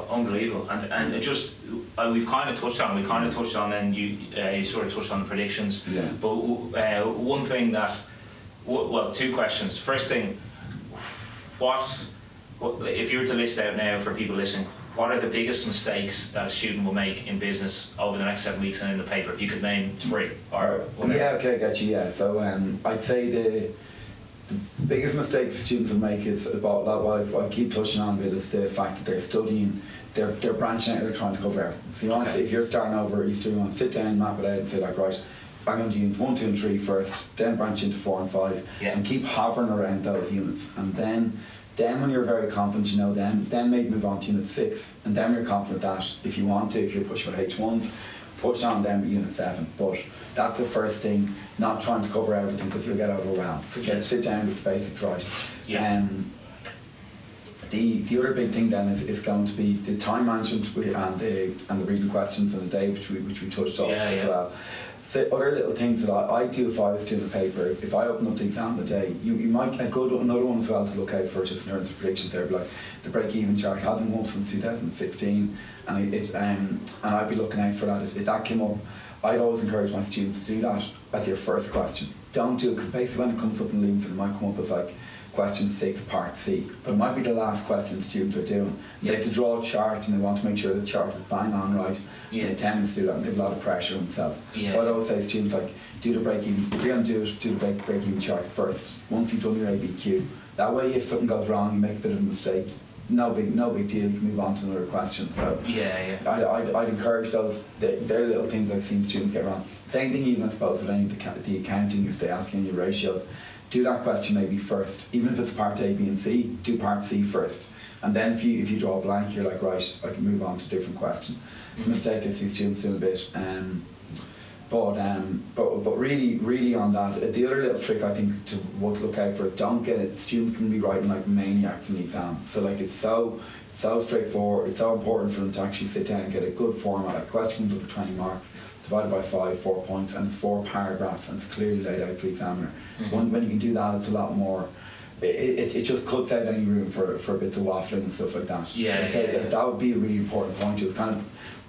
unbelievable. And it just, we've kind of touched on, and you sort of touched on the predictions. Yeah. But one thing that, well, 2 questions. First thing, what if you were to list out now for people listening, what are the biggest mistakes that a student will make in business over the next 7 weeks and in the paper? If you could name 3 or whatever. Yeah, okay, I got you. Yeah, so I'd say the biggest mistake students will make is about what I keep touching on with is the fact that they're studying, they're branching out, they're trying to cover everything. So you want to say, if you're starting over Easter, you want to sit down, map it out, and say, like, right, I'm going to units 1, 2, and 3 first, then branch into 4 and 5, and keep hovering around those units, and then when you're very confident you know them, then maybe move on to unit 6, and then you're confident that if you want to, if you're pushing for H1s, push on them at unit 7. But that's the first thing, not trying to cover everything because you'll get overwhelmed. So sit down with the basics right. Yeah. The other big thing then is going to be the time management and the reading questions in the day, which we touched on as well. So other little things that I do if I was doing a paper, if I open up the exam the day, you might get another one as well to look out for, just in terms of predictions there, like the break-even chart hasn't come up since 2016, and I'd be looking out for that. If that came up, I'd always encourage my students to do that as your first question. Don't do it, because basically when it comes up in Leaving Cert, it might come up as like question 6, part C, but it might be the last question students are doing. They have to draw a chart and they want to make sure the chart is bang on right. They tend to do that and they have a lot of pressure on themselves. So I'd always say to students, like, do the break-even, if you're going to do it, do the break-even chart first, once you've done your ABQ. That way, if something goes wrong, you make a bit of a mistake, no big deal, you can move on to another question. So I'd encourage those, they're little things I've seen students get wrong. Same thing even, I suppose, with any of the accounting, if they ask you any ratios, do that question maybe first. Even if it's part A, B and C, do part C first. And then if you draw a blank, you're like, right, I can move on to a different question. It's a mistake I see students doing a bit. But really on that, the other little trick I think to look out for is don't get it. Students can be writing like maniacs in the exam. So like it's so straightforward. It's so important for them to actually sit down and get a good format. Like question comes up for 20 marks, divided by 5, 4 points, and it's 4 paragraphs, and it's clearly laid out for the examiner. When you can do that, it's a lot more. It just cuts out any room for bits of waffling and stuff like that. That would be a really important point. It was kind of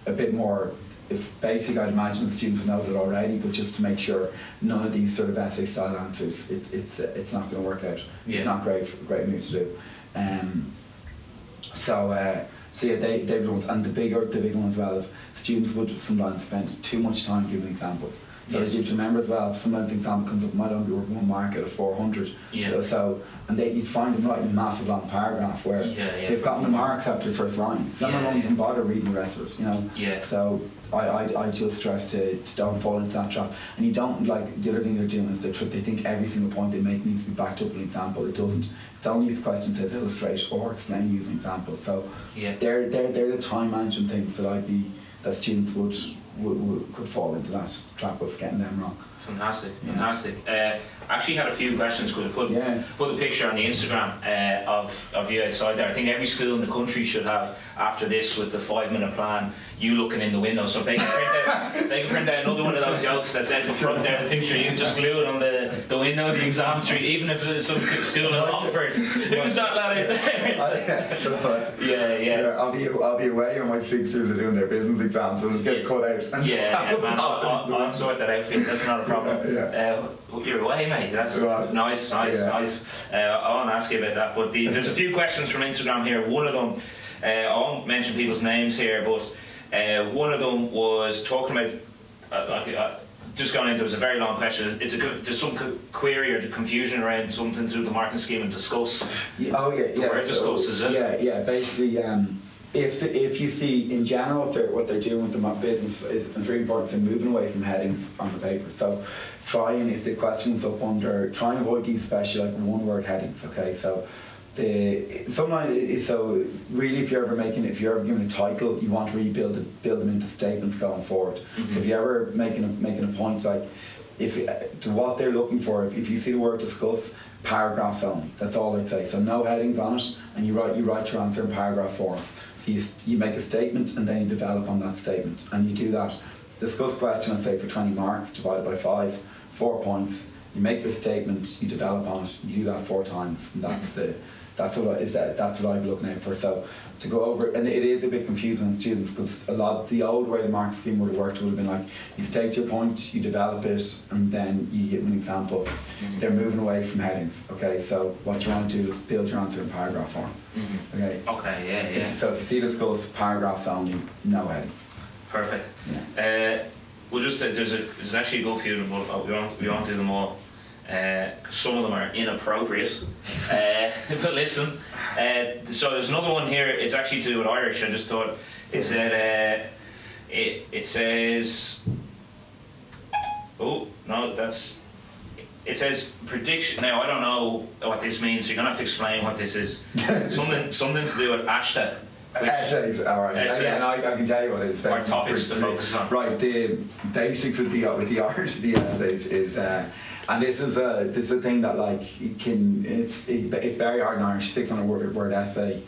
a bit more. If basic, I'd imagine the students would know that already, but just to make sure none of these sort of essay style answers, it's not going to work out. It's not great move to do. They're the ones, and the big one as well is students would sometimes spend too much time giving examples. So you have to remember as well, if sometimes the example comes up, might only be worth 1 mark out of 400. And you'd find them writing a massive long paragraph where they've gotten the marks after the first line. So no one can bother reading the rest of it, you know. So I just stress to don't fall into that trap. And you don't, like, the other thing they're doing is they think every single point they make needs to be backed up with an example. It doesn't. It's only if the question says illustrate or explain using examples. So they're the time management things that students could fall into that trap of getting them wrong. Fantastic. Actually had a few questions because I put the picture on the Instagram of you outside there. I think every school in the country should have, after this, with the 5-minute plan, you looking in the window. So if they can print out another one of those jokes that's out the front there, the picture, you can just glue it on the window of the exam street, even if it's some school in Longford. Who's that lad out there? I'll be away when my sixers are doing their business exams, so it'll get cut out. Man, I'll sort that out for you. That's not a problem. You're away, mate. That's nice. I want to ask you about that, but there's a few questions from Instagram here. One of them, I won't mention people's names here, but One of them was talking about, just going into it was a very long question. There's some query or confusion around something to do with the marketing scheme and discuss. The word discuss, is it? Yeah. Basically, if you see in general what they're doing with the business is it's very important. So moving away from headings on the paper. So try and if the question's up under, try and avoid these special like one-word headings. Okay, so. So really, if you're ever given a title, you want to really build them into statements going forward. Mm-hmm. So if you're ever making a point, like to what they're looking for, if you see the word discuss, paragraphs only. That's all I'd say. So no headings on it, and you write your answer in paragraph form. So you make a statement and then you develop on that statement, and you do that. Discuss question, I'd say for 20 marks, divided by 5, 4 points. You make your statement, you develop on it. You do that 4 times, and that's what I'd be looking out for. So to go over, and it is a bit confusing on students because the old way the mark scheme would have worked would have been like you state your point, you develop it, and then you give an example. Mm-hmm. They're moving away from headings. Okay, so what you want to do is build your answer in paragraph form. Mm-hmm. Okay, yeah. So if you see discuss, paragraphs only, no headings. Perfect. Yeah. We'll just there's actually a good few, but we won't do them all. Some of them are inappropriate, but listen. So there's another one here. It's actually to do with Irish. I just thought it said it says. Oh no, it says prediction. Now I don't know what this means. So you're gonna have to explain what this is. something to do with Ashta. Essays, alright. Essays. I can tell you what it is. Our topics to focus on. Right, the basics with the Irish, the essays is. And this is a thing that like it's very hard in Irish. 600-word essay,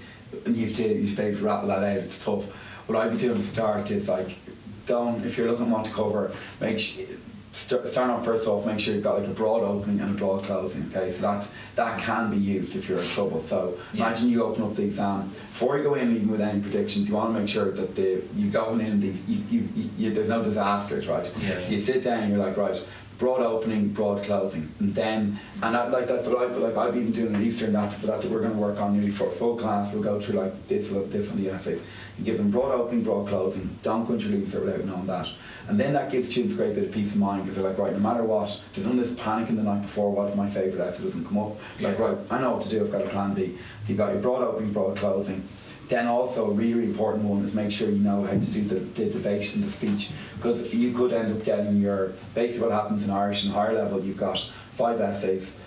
and you have to be able to rattle that out. It's tough. What I'd be doing to start is like if you're looking at what to cover, starting off first off, make sure you've got like a broad opening and a broad closing. Okay, so that can be used if you're in trouble. So imagine you open up the exam before you go in even with any predictions. You want to make sure that you going in these there's no disasters, right? Yeah. So you sit down and you're like, right, broad opening, broad closing, and that's what I've been doing at Easter, and that's what we're going to work on nearly for a full class. We'll go through like this on the essays. You give them broad opening, broad closing. Don't go into your leaving cert without knowing that, and then that gives students a great bit of peace of mind because they're like, right, no matter what, there's none of this panicking the night before. What if my favourite essay doesn't come up? Like, right, I know what to do. I've got a plan B. So you've got your broad opening, broad closing. Then also a really important one is make sure you know how to do the debate and the speech, because you could end up getting basically what happens in Irish and higher level, you've got 5 essays,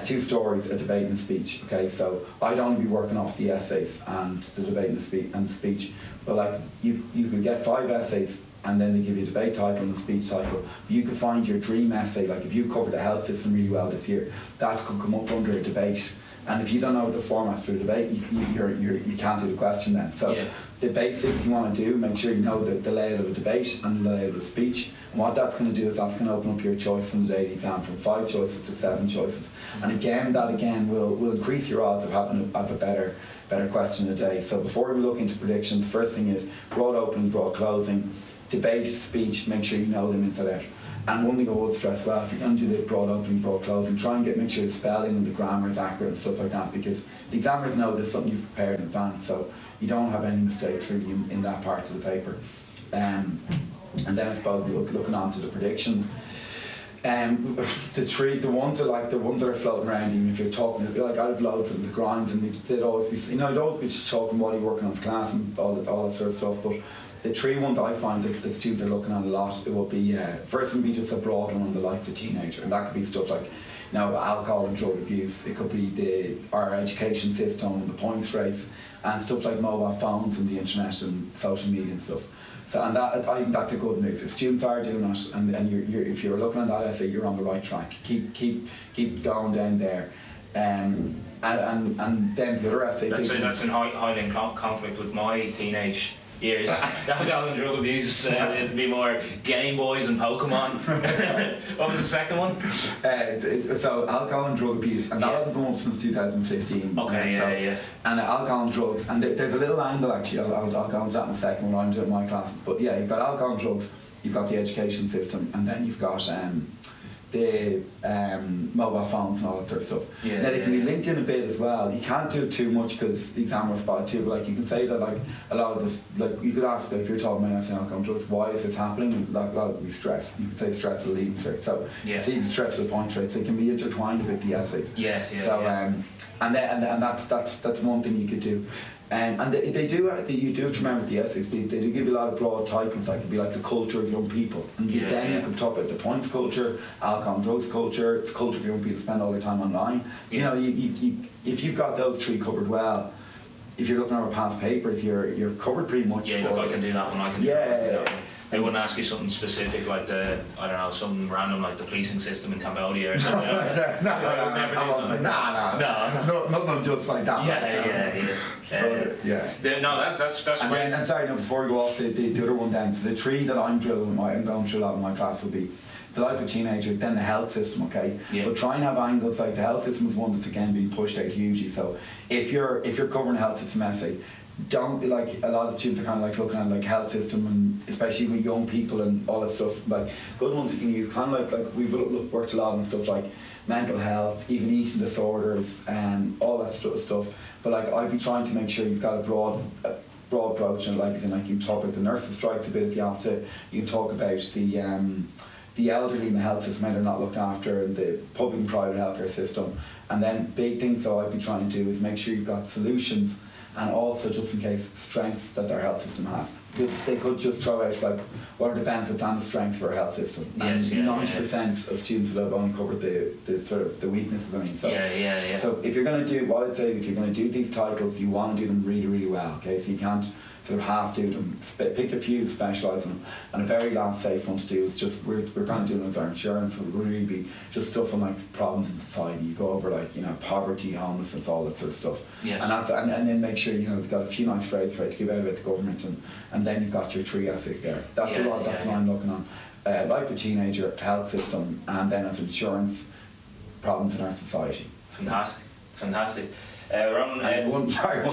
2 stories, a debate and a speech. Okay, so I'd only be working off the essays and the debate and the speech, but like you could get 5 essays and then they give you a debate title and a speech title. You could find your dream essay, like if you covered the health system really well this year, that could come up under a debate. And if you don't know the format for the debate, you can't do the question then. So the basics you want to do, make sure you know the layout of a debate and the layout of a speech. And what that's going to do is that's going to open up your choice in the daily exam from 5 choices to 7 choices. And that will increase your odds of having a better question a day. So before we look into predictions, the first thing is broad opening, broad closing, debate, speech, make sure you know them inside out. And one thing I would stress, well, if you're going to do the broad opening, broad closing, try and make sure the spelling and the grammar is accurate and stuff like that, because the examiners know there's something you've prepared in advance, so you don't have any mistakes really in that part of the paper. And then I suppose looking on to the predictions. The ones that are floating around, even if you're talking, like I have loads of the grinds, and they'd always be, they'd always be just talking while you're working on class and all that sort of stuff. But the 3 ones I find that the students are looking at a lot, it will be first would be just a broad one on the life of a teenager, and that could be stuff like alcohol and drug abuse. It could be our education system, the points race, and stuff like mobile phones and the internet and social media and stuff. So, and that, I think that's a good move. If students are doing that, and if you're looking at that essay, you're on the right track. Keep going down there. And then the other essay. That's in high conflict with my teenage years. Alcohol and drug abuse, it'd be more Game Boys and Pokemon. What was the second one? So alcohol and drug abuse, and that hasn't gone up since 2015. Okay, And alcohol and drugs, and there's a little angle actually, I'll go into that in a second when I'm doing my classes, but yeah, you've got alcohol and drugs, you've got the education system, and then you've got the mobile phones and all that sort of stuff. Yeah, now they can be linked in a bit as well. You can't do it too much because the exam will spot it too. But like you can say that like a lot of this, like you could ask like, if you're talking about alcohol drugs, why is this happening? And like a lot of it will be stress. You could say stress will leave cert. So see the stress will point right. So it can be intertwined with the essays. And that's one thing you could do. And they do. You do have to remember the essays. They do give you a lot of broad titles. Like it could be like the culture of young people, and then you could talk about the points culture, alcohol and drugs culture. It's culture for young people to spend all their time online. So, you know, if you've got those three covered well, if you're looking over past papers, you're covered pretty much. Yeah, look, I can do that one. I can do that one. They wouldn't ask you something specific like something random like the policing system in Cambodia or something. Nothing just like that. That's great. And sorry, before we go off the other one then, so the three that I'm going through a lot in my class will be the life of a teenager, then the health system, okay? Yeah. But try and have angles like the health system is one that's again being pushed out hugely. So if you're covering a health system essay, don't be like a lot of students are kind of like looking at like health system and especially with young people and all that stuff, like good ones you can use, kind of like we've worked a lot on stuff like mental health, even eating disorders and all that sort of stuff. But like I'd be trying to make sure you've got a broad approach, and like as in like you can talk about the nurses' strikes a bit if you have to. You can talk about the elderly in the health system, how they're not looked after, and the public and private healthcare system. And then big things so I'd be trying to do is make sure you've got solutions and also just in case strengths that their health system has. Because they could just throw out like what are the benefits and the strengths of our health system. And 90% of students will have only covered the sort of the weaknesses. I mean, so so if you're going to do what I'd say, if you're going to do these titles, you want to do them really, really well. Okay, so you can't sort of half do them. Pick a few, specialise in them. And a very last safe one to do is just we're kind of doing as our insurance. So it would really be just stuff on like problems in society. You go over like poverty, homelessness, all that sort of stuff. Yes. And then make sure you've got a few nice phrases to give out about the government, and then you've got your three essays there. That's what I'm looking on. Like the teenager, health system, and then as insurance, problems in our society. Fantastic. Ronan, we're not done.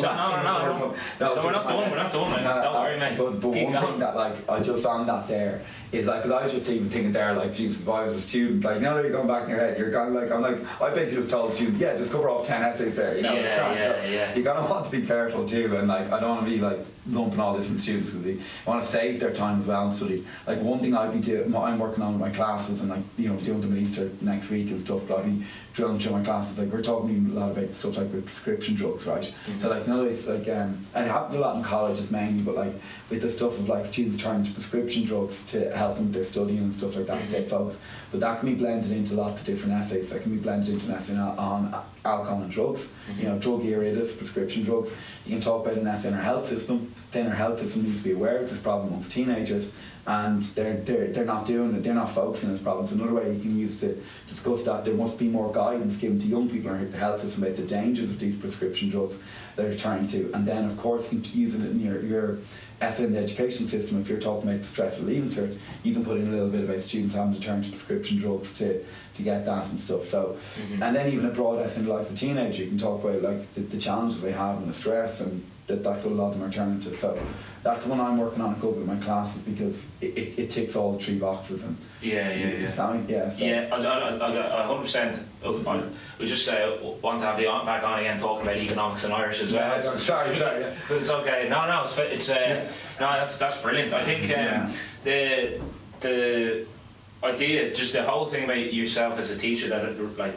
We're not done, man. Don't worry, mate. But one thing that like I just on that there is like, because I was just even thinking there like, geez, if I was a student, like now that you're going back in your head, you're kind of like, I basically just told students, just cover off 10 essays there, you know. You kind of want to be careful too, and like I don't want to be like lumping all this in students because they want to save their time as well and study. Like one thing I'd be doing, I'm working on with my classes and like doing them at Easter next week and stuff, but I'd be drilling through my classes. Like we're talking a lot about stuff like with prescription drugs, right? Mm-hmm. So like nowadays, like it happens a lot in colleges mainly, but like with the stuff of like students turning to prescription drugs to help them with their studying and stuff like that to get focused. But that can be blended into lots of different essays. That can be blended into an essay on alcohol and drugs, drug iritis, prescription drugs. You can talk about an essay on our health system. Then our health system needs to be aware of this problem amongst teenagers, and they're not doing it, they're not focusing on this problem. So another way you can use to discuss that, there must be more guidance given to young people in the health system about the dangers of these prescription drugs they're turning to. And then of course using it in your essay in the education system, if you're talking about the stress of Leaving Cert, you can put in a little bit about students having to turn to prescription drugs to get that and stuff. So and then even a broad essay in the life of a teenager, you can talk about like the challenges they have and the stress, and that's what a lot of them are turning to. So that's the one I'm working on a couple of my classes because it ticks all the three boxes. And I 100%. We just want to have you back on again talking about economics and Irish as well. Sorry. But it's okay. No, that's brilliant. I think the idea, just the whole thing about yourself as a teacher, that like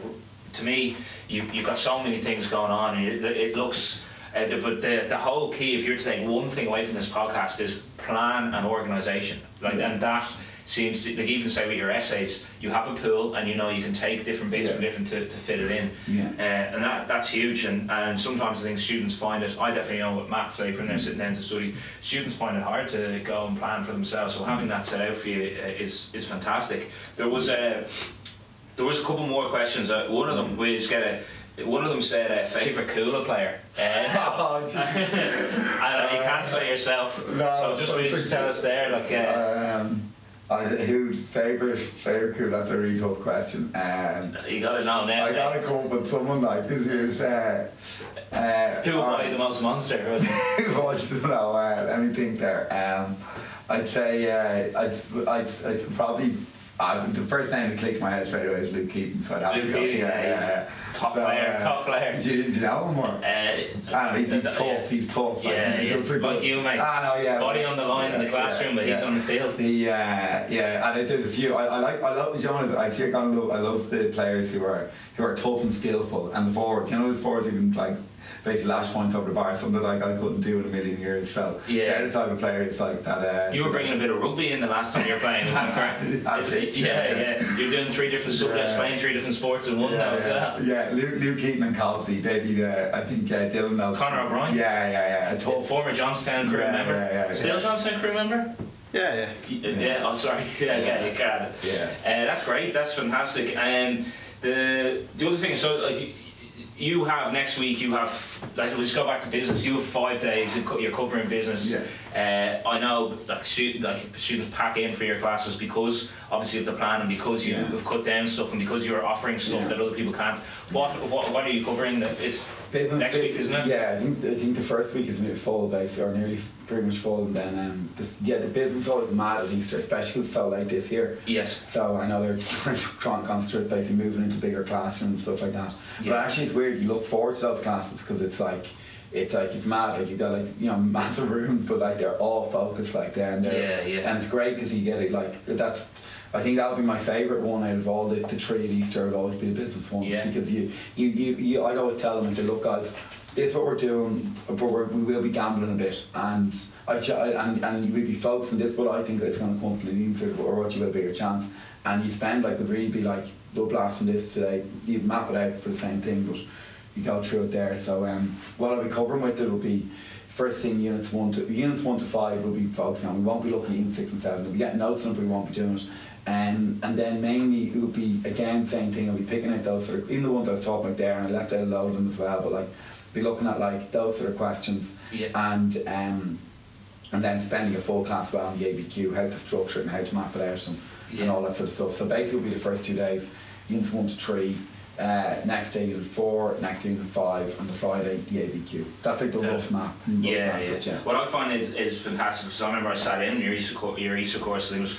to me, you've got so many things going on. It looks. But the whole key, if you're to take one thing away from this podcast, is plan and organisation. And that seems to, like, even say with your essays, you have a pool and you can take different bits from different to fit it in. And that's huge. And sometimes I think students find it, I definitely know with maths, say when they're sitting down to study, students find it hard to go and plan for themselves. So having that set out for you is fantastic. There was a couple more questions. One of them, one of them said favourite Cooler player. And you can't say yourself. No, so just tell us there. Who's favourite Cooler? That's a really tough question. You got to know now. I got to come up with someone like this. Who played the most monster? Who watched? No, let me think there. I'd say I'd probably The first name that clicked in my head straight away is Luke Keaton, so I'd have to go. Yeah. Top player. Do you know him more? He's tough. Like you, mate. Body on the line in the classroom, but he's on the field. And there's a few. I love John. Actually, I love the players who are tough and skillful, and the forwards. You know, the forwards who can like basically lash points over the bar, something like I couldn't do in a million years. So they're the type of players like that. You were bringing a bit of rugby in the last time you were playing, isn't that correct? You're doing 3 different subjects, playing 3 different sports in one now as well. Yeah, Luke Keaton and Colsey, they'd be I think Dylan knows. Conor O'Brien. A tough former Johnstown crew member. Still Johnstown crew member? Yeah. Oh, sorry. You can. That's great. That's fantastic. And the other thing is, so like, you have next week. You have, like, we'll just go back to business. You have 5 days. You're covering business. I know students pack in for your classes because obviously of the plan, and because you have cut down stuff, and because you're offering stuff that other people can't. What are you covering? It's business next week, isn't it? Yeah, I think the first week is full, basically, or nearly pretty much full, and then the business all mad at Easter, especially because it's so late this year. Yes. So I know they're trying to concentrate, basically moving into bigger classrooms and stuff like that. But actually, it's weird. You look forward to those classes because it's mad. Like, you've got massive rooms, but like they're all focused like there and there. And it's great because you get it like that's. I think that'll be my favourite one out of all the 3 at Easter. Would always be the business ones because I'd always tell them and say, look guys, this is what we're doing, but we will be gambling a bit, and we'll be focusing this, but I think it's going to come to Leaving Cert, or what you got a bigger chance, and you spend would really be low blasting this today. You map it out for the same thing, but you go through it there. So what I'll be covering with it will be first thing units 1 to 5 will be focusing on. We won't be looking at units 6 and 7. We'll be getting notes on it, but we won't be doing it. And then mainly it will be again same thing. I'll be picking out those even the ones I was talking about there, and I left out a load of them as well. But be looking at those sort of questions, and then spending a full class well on the ABQ, how to structure it and how to map it out and all that sort of stuff. So basically, it'll be the first 2 days, units 1 to 3. Next day unit 4, next day unit 5, and the Friday the ABQ. That's the rough map. What I find is fantastic, because I remember I sat in your Easter course, I think it was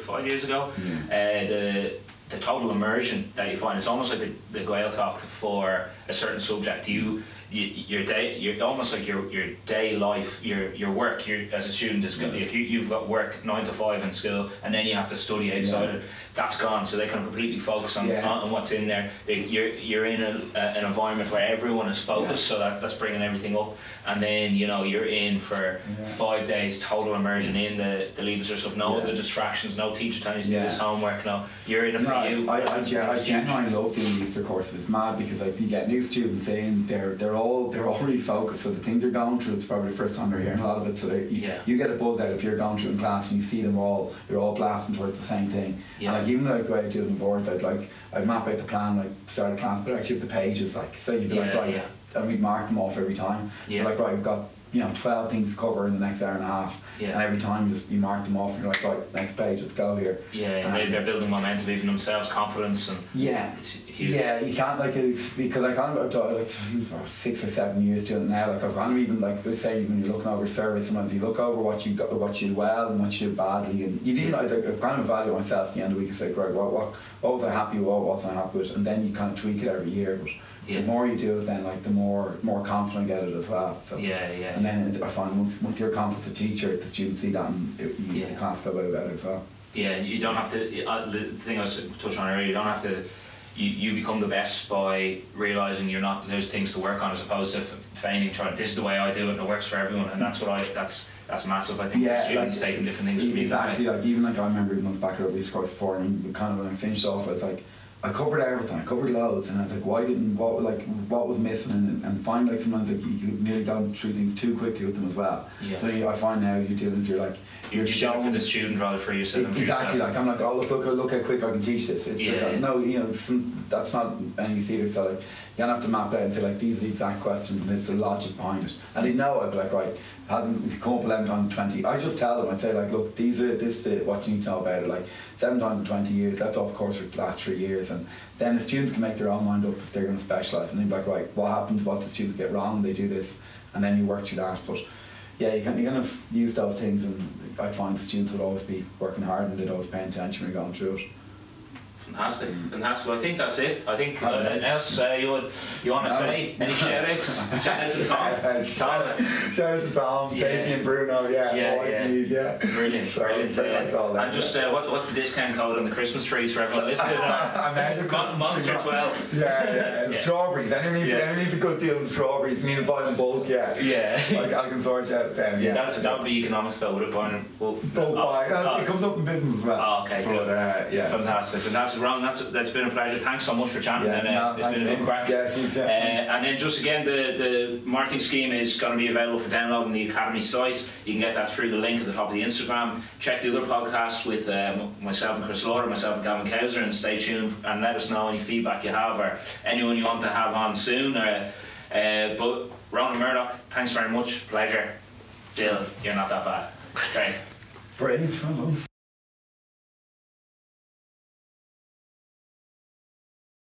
5 years ago. The total immersion that you find, it's almost like the Gael talk for a certain subject. You're almost like your day life, your work. As a student is you've got work 9 to 5 in school, and then you have to study outside it. That's gone, so they can completely focus on what's in there. You're in an environment where everyone is focused, so that's bringing everything up. And then you're in for 5 days total immersion in the Leaving Cert stuff. No other distractions, no teacher telling you to do this homework. No, you're in it for you. I genuinely love doing Easter courses. It's mad because you get new students in, they're all really focused. So the things they're going through, it's probably the first time they're hearing a lot of it. So you get a buzz out if you're going through in class and you see them all. They're all blasting towards the same thing. And even though I do it in boards, I'd map out the plan, start a class, but actually with the pages, say you'd be and we'd mark them off every time. So right, we've got 12 things to cover in the next hour and a half, and every time you mark them off and you're like, right, next page, let's go here. And they're building momentum even themselves, confidence, and it's huge. You can't because I I've done 6 or 7 years doing it now. I've kind of even let's say when you're looking over a survey, sometimes you look over what you did well and what you did badly, and you need I kind of evaluate myself at the end of the week and say, right, what was I happy with, what wasn't I happy with, and then you kind of tweak it every year. But the more you do it, then the more confident you get it as well. So and then I find once you're confident as a teacher, the students see that, and the class go way better as well. You don't have to. The thing I was touching on earlier, you don't have to. You become the best by realising there's things to work on, as opposed to feigning trying. This is the way I do it, and it works for everyone, and that's massive. I think for students taking different things from me. Exactly. I remember even looking back at Easter course before, and kind of when I finished off, I was like, I covered everything. I covered loads, and I was like, what was missing, and find sometimes you could nearly go through things too quickly with them as well. So I find now you're doing is you're showing for the student rather for yourself. Exactly. I'm like, oh look how quick I can teach this. No, that's not any serious. So you don't have to map it out and say these are the exact questions and it's the logic behind it. And they know. I'd be like, right, hasn't come up 11 times in 20. I just tell them. I'd say look, this is what you need to know about it. 7 times in 20 years. That's off course for the last 3 years, and then the students can make their own mind up if they're going to specialise. And they'd be like, right, what happens? What do students get wrong? They do this, and then you work through that. But you're going to use those things, and I find the students would always be working hard and they'd always pay attention when you're going through it. Fantastic, fantastic. Well, I think that's it. I think anything else you want to say? Any shout-outs? Shout-outs to Tom. Shout out to Tom, Daisy and Bruno, Brilliant, so, brilliant. And just what's the discount code on the Christmas trees for everyone listening? Monster 12. Yeah. Strawberries. Anyone needs a good deal of strawberries. You need to buy them in bulk, I can sort you out then. That would be economics though, would it? Buying bulk buy. It comes up in business as well. Oh, okay, good. Fantastic. Ron, that's been a pleasure. Thanks so much for chatting. It's been a good crack. And then just again, the marketing scheme is going to be available for download on the Academy site. You can get that through the link at the top of the Instagram. Check the other podcast with myself and Chris Lauder, myself and Gavin Cowser, and stay tuned and let us know any feedback you have or anyone you want to have on soon. But Ronan Murdock, thanks very much. Pleasure. Still, you're not that bad. Great. Brilliant.